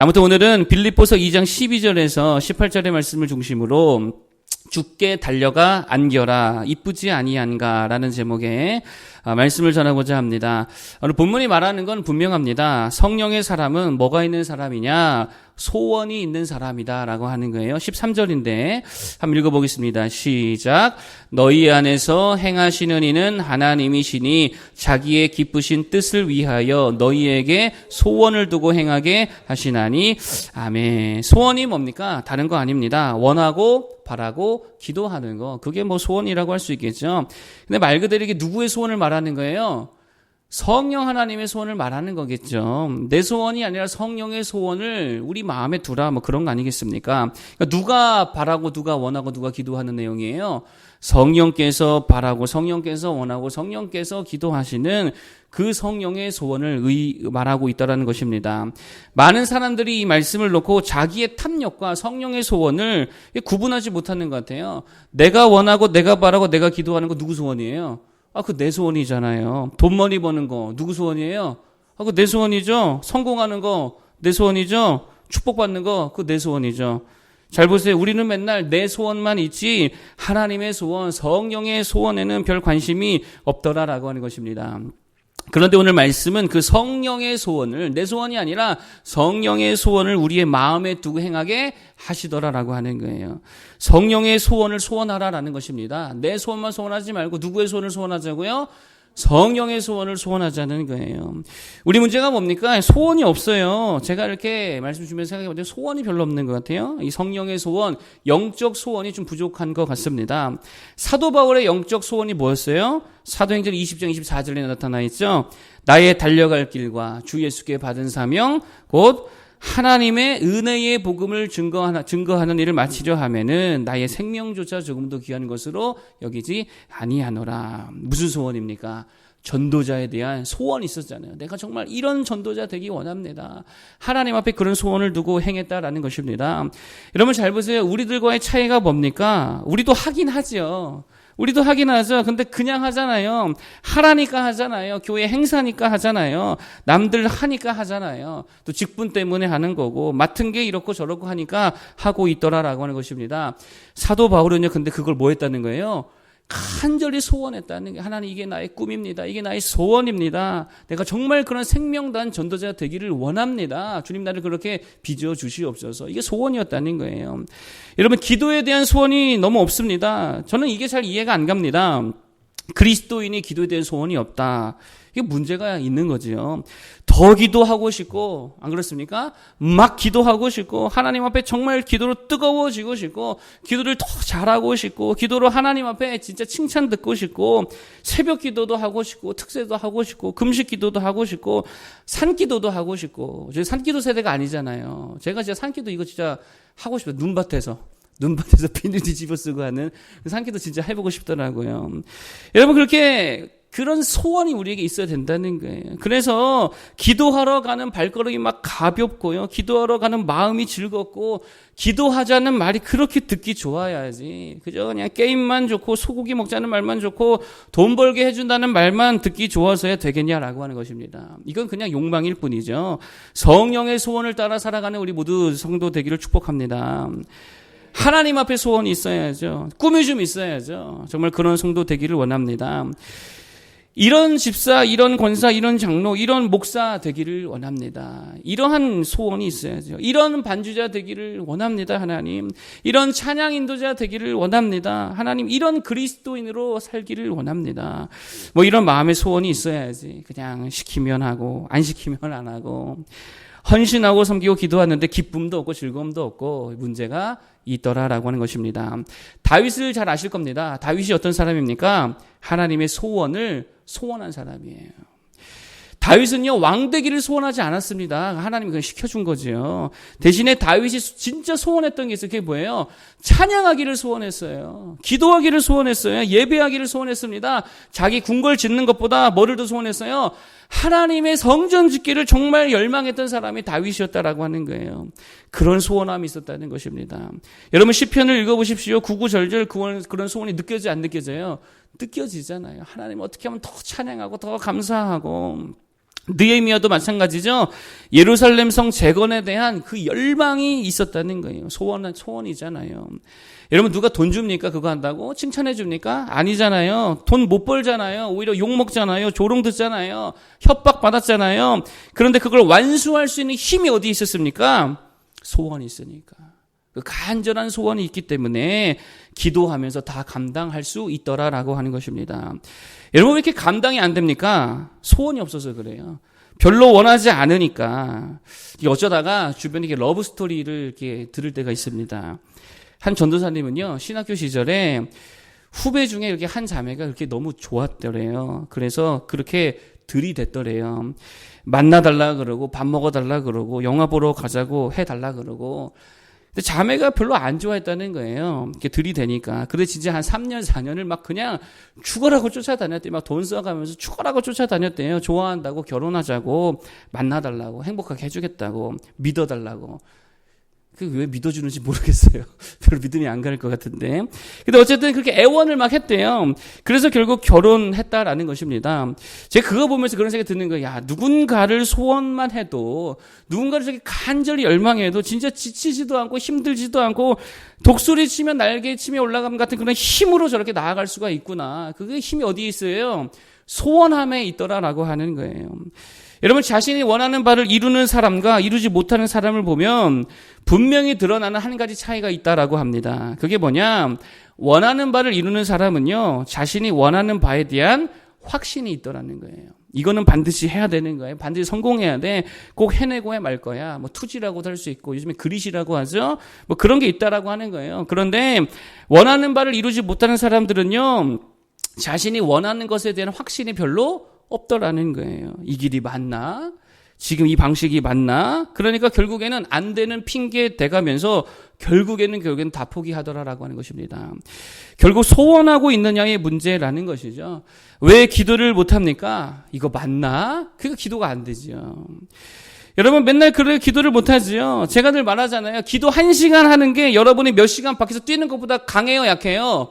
아무튼 오늘은 빌립보서 2장 12절에서 18절의 말씀을 중심으로 주께 달려가 안겨라 이쁘지 아니한가라는 제목의 말씀을 전하고자 합니다. 오늘 본문이 말하는 건 분명합니다. 성령의 사람은 뭐가 있는 사람이냐? 소원이 있는 사람이다 라고 하는 거예요. 13절인데 한번 읽어보겠습니다. 시작. 너희 안에서 행하시는 이는 하나님이시니 자기의 기쁘신 뜻을 위하여 너희에게 소원을 두고 행하게 하시나니 아멘. 소원이 뭡니까? 다른 거 아닙니다. 원하고 바라고 기도하는 거. 그게 뭐 소원이라고 할 수 있겠죠. 근데 말 그대로 이게 누구의 소원을 말하는 거예요? 성령 하나님의 소원을 말하는 거겠죠. 내 소원이 아니라 성령의 소원을 우리 마음에 두라 뭐 그런 거 아니겠습니까? 그러니까 누가 바라고 누가 원하고 누가 기도하는 내용이에요. 성령께서 바라고 성령께서 원하고 성령께서 기도하시는 그 성령의 소원을 말하고 있다는 것입니다. 많은 사람들이 이 말씀을 놓고 자기의 탐욕과 성령의 소원을 구분하지 못하는 것 같아요. 내가 원하고 내가 바라고 내가 기도하는 거 누구 소원이에요? 그 내 소원이잖아요. 돈 많이 버는 거 누구 소원이에요? 그거 내 소원이죠. 성공하는 거 내 소원이죠. 축복받는 거 그거 내 소원이죠. 잘 보세요. 우리는 맨날 내 소원만 있지 하나님의 소원, 성령의 소원에는 별 관심이 없더라라고 하는 것입니다. 그런데 오늘 말씀은 그 성령의 소원을, 내 소원이 아니라 성령의 소원을 우리의 마음에 두고 행하게 하시더라라고 하는 거예요. 성령의 소원을 소원하라라는 것입니다. 내 소원만 소원하지 말고 누구의 소원을 소원하자고요? 성령의 소원을 소원하자는 거예요. 우리 문제가 뭡니까? 소원이 없어요. 제가 이렇게 말씀 주면서 생각해보면 소원이 별로 없는 것 같아요. 이 성령의 소원, 영적 소원이 좀 부족한 것 같습니다. 사도 바울의 영적 소원이 뭐였어요? 사도행전 20장 24절에 나타나 있죠. 나의 달려갈 길과 주 예수께 받은 사명 곧 하나님의 은혜의 복음을 증거하는 일을 마치려 하면은 나의 생명조차 조금도 귀한 것으로 여기지 아니하노라. 무슨 소원입니까? 전도자에 대한 소원이 있었잖아요. 내가 정말 이런 전도자 되기 원합니다. 하나님 앞에 그런 소원을 두고 행했다라는 것입니다. 여러분 잘 보세요. 우리들과의 차이가 뭡니까? 우리도 하긴 하죠. 우리도 하긴 하죠. 근데 그냥 하잖아요. 하라니까 하잖아요. 교회 행사니까 하잖아요. 남들 하니까 하잖아요. 또 직분 때문에 하는 거고 맡은 게 이렇고 저렇고 하니까 하고 있더라라고 하는 것입니다. 사도 바울은요. 근데 그걸 뭐 했다는 거예요? 간절히 소원했다는 게 하나님 이게 나의 꿈입니다. 이게 나의 소원입니다. 내가 정말 그런 생명단 전도자 되기를 원합니다. 주님 나를 그렇게 빚어 주시옵소서. 이게 소원이었다는 거예요. 여러분 기도에 대한 소원이 너무 없습니다. 저는 이게 잘 이해가 안 갑니다. 그리스도인이 기도에 대한 소원이 없다. 이게 문제가 있는 거죠. 더 기도하고 싶고 안 그렇습니까? 막 기도하고 싶고 하나님 앞에 정말 기도로 뜨거워지고 싶고 기도를 더 잘하고 싶고 기도로 하나님 앞에 진짜 칭찬 듣고 싶고 새벽 기도도 하고 싶고 특세도 하고 싶고 금식 기도도 하고 싶고 산기도도 하고 싶고 저희 산기도 세대가 아니잖아요. 제가 진짜 산기도 이거 진짜 하고 싶어요. 눈밭에서 비닐 뒤집어 쓰고 하는 산기도 진짜 해보고 싶더라고요. 여러분 그런 소원이 우리에게 있어야 된다는 거예요. 그래서 기도하러 가는 발걸음이 막 가볍고요. 기도하러 가는 마음이 즐겁고 기도하자는 말이 그렇게 듣기 좋아야지. 그저 그냥 게임만 좋고 소고기 먹자는 말만 좋고 돈 벌게 해준다는 말만 듣기 좋아서야 되겠냐라고 하는 것입니다. 이건 그냥 욕망일 뿐이죠. 성령의 소원을 따라 살아가는 우리 모두 성도 되기를 축복합니다. 하나님 앞에 소원이 있어야죠. 꿈이 좀 있어야죠. 정말 그런 성도 되기를 원합니다. 이런 집사, 이런 권사, 이런 장로, 이런 목사 되기를 원합니다. 이러한 소원이 있어야죠. 이런 반주자 되기를 원합니다, 하나님. 이런 찬양 인도자 되기를 원합니다. 하나님, 이런 그리스도인으로 살기를 원합니다. 뭐 이런 마음의 소원이 있어야지. 그냥 시키면 하고, 안 시키면 안 하고. 헌신하고 섬기고 기도하는데 기쁨도 없고 즐거움도 없고 문제가 있더라라고 하는 것입니다. 다윗을 잘 아실 겁니다. 다윗이 어떤 사람입니까? 하나님의 소원을 소원한 사람이에요. 다윗은요 왕되기를 소원하지 않았습니다. 하나님이 그냥 시켜준 거죠. 대신에 다윗이 진짜 소원했던 게 있어요. 그게 뭐예요? 찬양하기를 소원했어요. 기도하기를 소원했어요. 예배하기를 소원했습니다. 자기 궁궐 짓는 것보다 뭐를 더 소원했어요? 하나님의 성전 짓기를 정말 열망했던 사람이 다윗이었다라고 하는 거예요. 그런 소원함이 있었다는 것입니다. 여러분 시편을 읽어보십시오. 구구절절 그런 소원이 느껴지지 안 느껴져요? 느껴지잖아요. 하나님 어떻게 하면 더 찬양하고 더 감사하고 느헤미야도 마찬가지죠. 예루살렘 성 재건에 대한 그 열망이 있었다는 거예요. 소원이잖아요. 여러분 누가 돈 줍니까? 그거 한다고? 칭찬해 줍니까? 아니잖아요. 돈 못 벌잖아요. 오히려 욕 먹잖아요. 조롱 듣잖아요. 협박 받았잖아요. 그런데 그걸 완수할 수 있는 힘이 어디 있었습니까? 소원이 있으니까. 그 간절한 소원이 있기 때문에 기도하면서 다 감당할 수 있더라라고 하는 것입니다. 여러분 왜 이렇게 감당이 안 됩니까? 소원이 없어서 그래요. 별로 원하지 않으니까. 어쩌다가 주변에 이렇게 러브 스토리를 이렇게 들을 때가 있습니다. 한 전도사님은요, 신학교 시절에 후배 중에 이렇게 한 자매가 그렇게 너무 좋았더래요. 그래서 그렇게 들이댔더래요. 만나달라 그러고, 밥 먹어달라 그러고, 영화 보러 가자고 해달라 그러고. 근데 자매가 별로 안 좋아했다는 거예요. 이렇게 들이대니까. 그래 진짜 한 3년, 4년을 막 그냥 죽어라고 쫓아다녔대요. 막 돈 써가면서 죽어라고 쫓아다녔대요. 좋아한다고, 결혼하자고, 만나달라고, 행복하게 해주겠다고, 믿어달라고. 그 왜 믿어주는지 모르겠어요. 별로 믿음이 안 갈 것 같은데. 근데 어쨌든 그렇게 애원을 막 했대요. 그래서 결국 결혼했다라는 것입니다. 제가 그거 보면서 그런 생각이 드는 거예요. 야, 누군가를 소원만 해도, 누군가를 저렇게 간절히 열망해도 진짜 지치지도 않고 힘들지도 않고 독수리 치면 날개 치며 올라감 같은 그런 힘으로 저렇게 나아갈 수가 있구나. 그게 힘이 어디에 있어요? 소원함에 있더라라고 하는 거예요. 여러분 자신이 원하는 바를 이루는 사람과 이루지 못하는 사람을 보면 분명히 드러나는 한 가지 차이가 있다라고 합니다. 그게 뭐냐? 원하는 바를 이루는 사람은요, 자신이 원하는 바에 대한 확신이 있더라는 거예요. 이거는 반드시 해야 되는 거예요. 반드시 성공해야 돼. 꼭 해내고 말 거야. 뭐 투지라고도 할 수 있고 요즘에 그릿이라고 하죠. 뭐 그런 게 있다라고 하는 거예요. 그런데 원하는 바를 이루지 못하는 사람들은요, 자신이 원하는 것에 대한 확신이 별로 없더라는 거예요. 이 길이 맞나? 지금 이 방식이 맞나? 그러니까 결국에는 안 되는 핑계 대가면서 결국에는 다 포기하더라라고 하는 것입니다. 결국 소원하고 있느냐의 문제라는 것이죠. 왜 기도를 못합니까? 이거 맞나? 그거 기도가 안 되죠. 여러분 맨날 그래 기도를 못하지요. 제가 늘 말하잖아요. 기도 1시간 하는 게 여러분이 몇 시간 밖에서 뛰는 것보다 강해요, 약해요?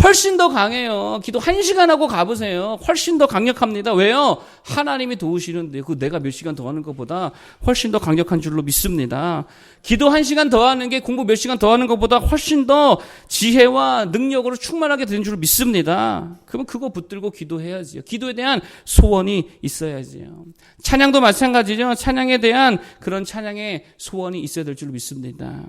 훨씬 더 강해요. 기도 1시간 하고 가보세요. 훨씬 더 강력합니다. 왜요? 하나님이 도우시는데 그 내가 몇 시간 더 하는 것보다 훨씬 더 강력한 줄로 믿습니다. 기도 1시간 더 하는 게 공부 몇 시간 더 하는 것보다 훨씬 더 지혜와 능력으로 충만하게 되는 줄로 믿습니다. 그러면 그거 붙들고 기도해야지요. 기도에 대한 소원이 있어야지요. 찬양도 마찬가지죠. 찬양에 대한 그런 찬양의 소원이 있어야 될 줄로 믿습니다.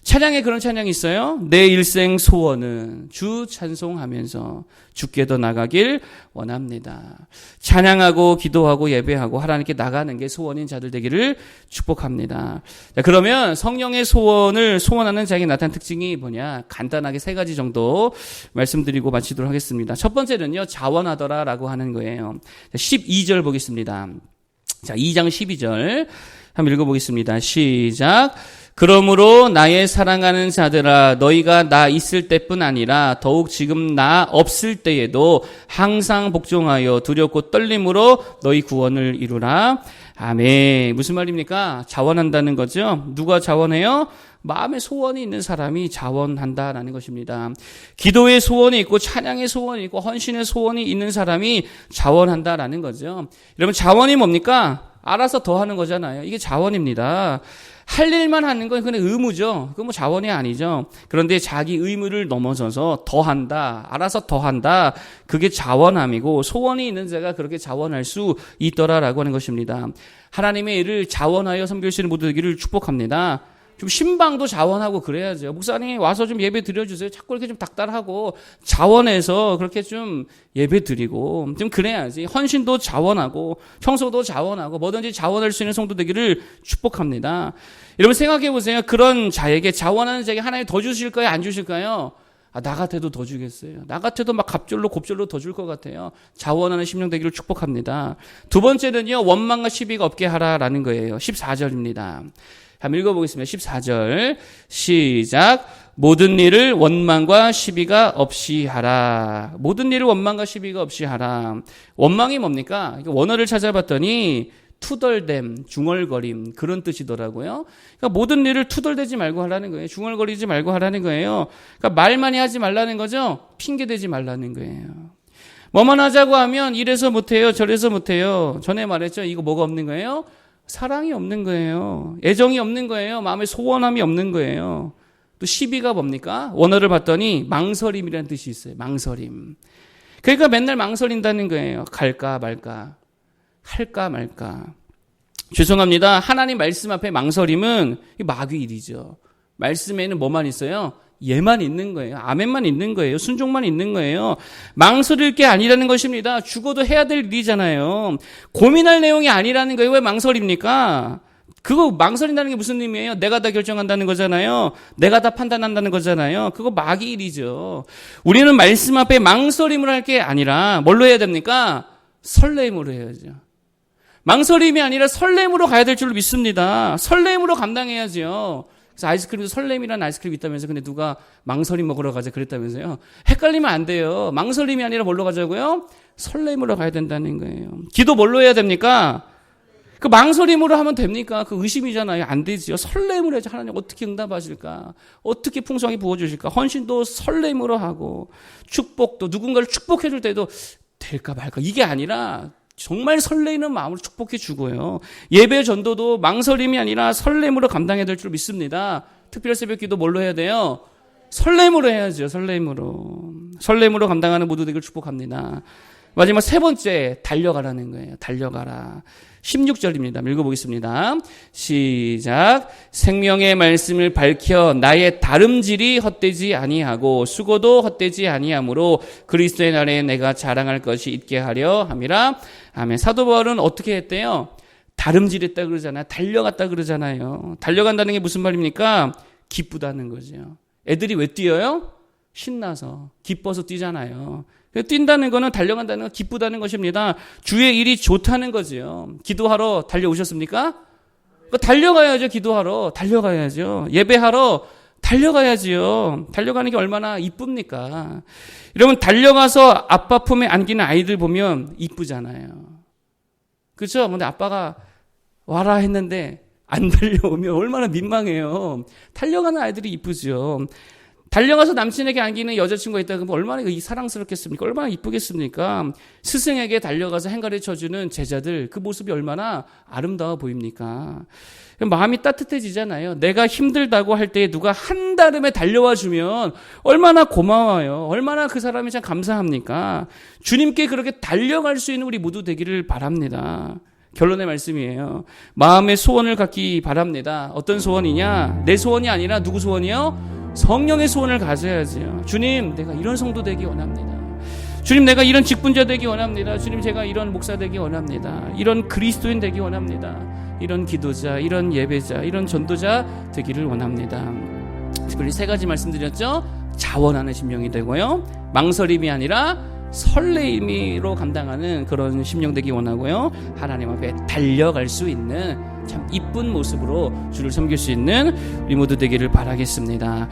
찬양에 그런 찬양이 있어요. 내 일생 소원은 주 찬송하면서 주께 더 나가길 원합니다. 찬양하고 기도하고 예배하고 하나님께 나가는 게 소원인 자들 되기를 축복합니다. 자, 그러면 성령의 소원을 소원하는 자에게 나타난 특징이 뭐냐? 간단하게 3가지 정도 말씀드리고 마치도록 하겠습니다. 첫 번째는요, 자원하더라라고 하는 거예요. 12절 보겠습니다. 자, 2장 12절 한번 읽어보겠습니다. 시작. 그러므로 나의 사랑하는 자들아 너희가 나 있을 때뿐 아니라 더욱 지금 나 없을 때에도 항상 복종하여 두렵고 떨림으로 너희 구원을 이루라. 아멘. 무슨 말입니까? 자원한다는 거죠. 누가 자원해요? 마음의 소원이 있는 사람이 자원한다라는 것입니다. 기도의 소원이 있고 찬양의 소원이 있고 헌신의 소원이 있는 사람이 자원한다라는 거죠. 여러분 자원이 뭡니까? 알아서 더 하는 거잖아요. 이게 자원입니다. 할 일만 하는 건 그냥 의무죠. 그건 뭐 자원이 아니죠. 그런데 자기 의무를 넘어서서 더 한다, 알아서 더 한다. 그게 자원함이고 소원이 있는 자가 그렇게 자원할 수 있더라라고 하는 것입니다. 하나님의 일을 자원하여 섬기시는 모두 되기를 축복합니다. 좀 신방도 자원하고 그래야죠. 목사님 와서 좀 예배 드려주세요. 자꾸 이렇게 좀 닥달하고 자원해서 그렇게 좀 예배 드리고 좀 그래야지. 헌신도 자원하고 청소도 자원하고 뭐든지 자원할 수 있는 성도 되기를 축복합니다. 여러분 생각해 보세요. 그런 자에게 자원하는 자에게 하나님 더 주실까요? 안 주실까요? 나 같아도 더 주겠어요. 나 같아도 막 갑절로 곱절로 더 줄 것 같아요. 자원하는 심령 되기를 축복합니다. 두 번째는요. 원망과 시비가 없게 하라라는 거예요. 14절입니다. 한번 읽어보겠습니다. 14절 시작. 모든 일을 원망과 시비가 없이 하라. 모든 일을 원망과 시비가 없이 하라. 원망이 뭡니까? 원어를 찾아봤더니 투덜댐, 중얼거림 그런 뜻이더라고요. 그러니까 모든 일을 투덜대지 말고 하라는 거예요. 중얼거리지 말고 하라는 거예요. 그러니까 말 많이 하지 말라는 거죠. 핑계대지 말라는 거예요. 뭐만 하자고 하면 이래서 못해요, 저래서 못해요. 전에 말했죠. 이거 뭐가 없는 거예요? 사랑이 없는 거예요. 애정이 없는 거예요. 마음에 소원함이 없는 거예요. 또 시비가 뭡니까? 원어를 봤더니 망설임이라는 뜻이 있어요. 망설임. 그러니까 맨날 망설인다는 거예요. 갈까 말까, 할까 말까. 죄송합니다. 하나님 말씀 앞에 망설임은 마귀 일이죠. 말씀에는 뭐만 있어요? 예만 있는 거예요. 아멘만 있는 거예요. 순종만 있는 거예요. 망설일 게 아니라는 것입니다. 죽어도 해야 될 일이잖아요. 고민할 내용이 아니라는 거예요. 왜 망설입니까? 그거 망설인다는 게 무슨 의미예요? 내가 다 결정한다는 거잖아요. 내가 다 판단한다는 거잖아요. 그거 마귀 일이죠. 우리는 말씀 앞에 망설임을 할 게 아니라 뭘로 해야 됩니까? 설렘으로 해야죠. 망설임이 아니라 설렘으로 가야 될 줄로 믿습니다. 설렘으로 감당해야죠. 그래서 아이스크림도 설렘이라는 아이스크림이 있다면서 근데 누가 망설임 먹으러 가자 그랬다면서요. 헷갈리면 안 돼요. 망설임이 아니라 뭘로 가자고요? 설렘으로 가야 된다는 거예요. 기도 뭘로 해야 됩니까? 그 망설임으로 하면 됩니까? 그 의심이잖아요. 안 되지요. 설렘으로 해야지. 하나님 어떻게 응답하실까? 어떻게 풍성하게 부어주실까? 헌신도 설렘으로 하고 축복도 누군가를 축복해 줄 때도 될까 말까 이게 아니라 정말 설레이는 마음으로 축복해 주고요. 예배 전도도 망설임이 아니라 설렘으로 감당해야 될 줄 믿습니다. 특별 새벽 기도 뭘로 해야 돼요? 설렘으로 해야죠. 설렘으로 감당하는 모두 되길 축복합니다. 마지막 세 번째, 달려가라는 거예요. 달려가라. 16절입니다. 읽어보겠습니다. 시작. 생명의 말씀을 밝혀 나의 다름질이 헛되지 아니하고 수고도 헛되지 아니하므로 그리스도의 날에 내가 자랑할 것이 있게 하려 함이라. 아멘. 사도 바울은 어떻게 했대요? 다름질했다 그러잖아요. 달려갔다 그러잖아요. 달려간다는 게 무슨 말입니까? 기쁘다는 거죠. 애들이 왜 뛰어요? 신나서, 기뻐서 뛰잖아요. 뛴다는 거는 달려간다는 건 기쁘다는 것입니다. 주의 일이 좋다는 거죠. 기도하러 달려오셨습니까? 달려가야죠. 기도하러 달려가야죠. 예배하러 달려가야지요. 달려가는 게 얼마나 이쁩니까? 여러분 달려가서 아빠 품에 안기는 아이들 보면 이쁘잖아요. 그렇죠? 근데 아빠가 와라 했는데 안 달려오면 얼마나 민망해요. 달려가는 아이들이 이쁘죠. 달려가서 남친에게 안기는 여자친구가 있다 그러면 얼마나 사랑스럽겠습니까? 얼마나 이쁘겠습니까? 스승에게 달려가서 행가를 쳐주는 제자들 그 모습이 얼마나 아름다워 보입니까? 마음이 따뜻해지잖아요. 내가 힘들다고 할 때 누가 한달음에 달려와 주면 얼마나 고마워요. 얼마나 그 사람이 참 감사합니까? 주님께 그렇게 달려갈 수 있는 우리 모두 되기를 바랍니다. 결론의 말씀이에요. 마음의 소원을 갖기 바랍니다. 어떤 소원이냐? 내 소원이 아니라 누구 소원이요? 성령의 소원을 가져야지요. 주님, 내가 이런 성도 되기 원합니다. 주님, 내가 이런 직분자 되기 원합니다. 주님, 제가 이런 목사 되기 원합니다. 이런 그리스도인 되기 원합니다. 이런 기도자, 이런 예배자, 이런 전도자 되기를 원합니다. 특별히 세 가지 말씀드렸죠. 자원하는 심령이 되고요. 망설임이 아니라 설레임으로 감당하는 그런 심령 되기 원하고요. 하나님 앞에 달려갈 수 있는 참 이쁜 모습으로 주를 섬길 수 있는 우리 모두 되기를 바라겠습니다.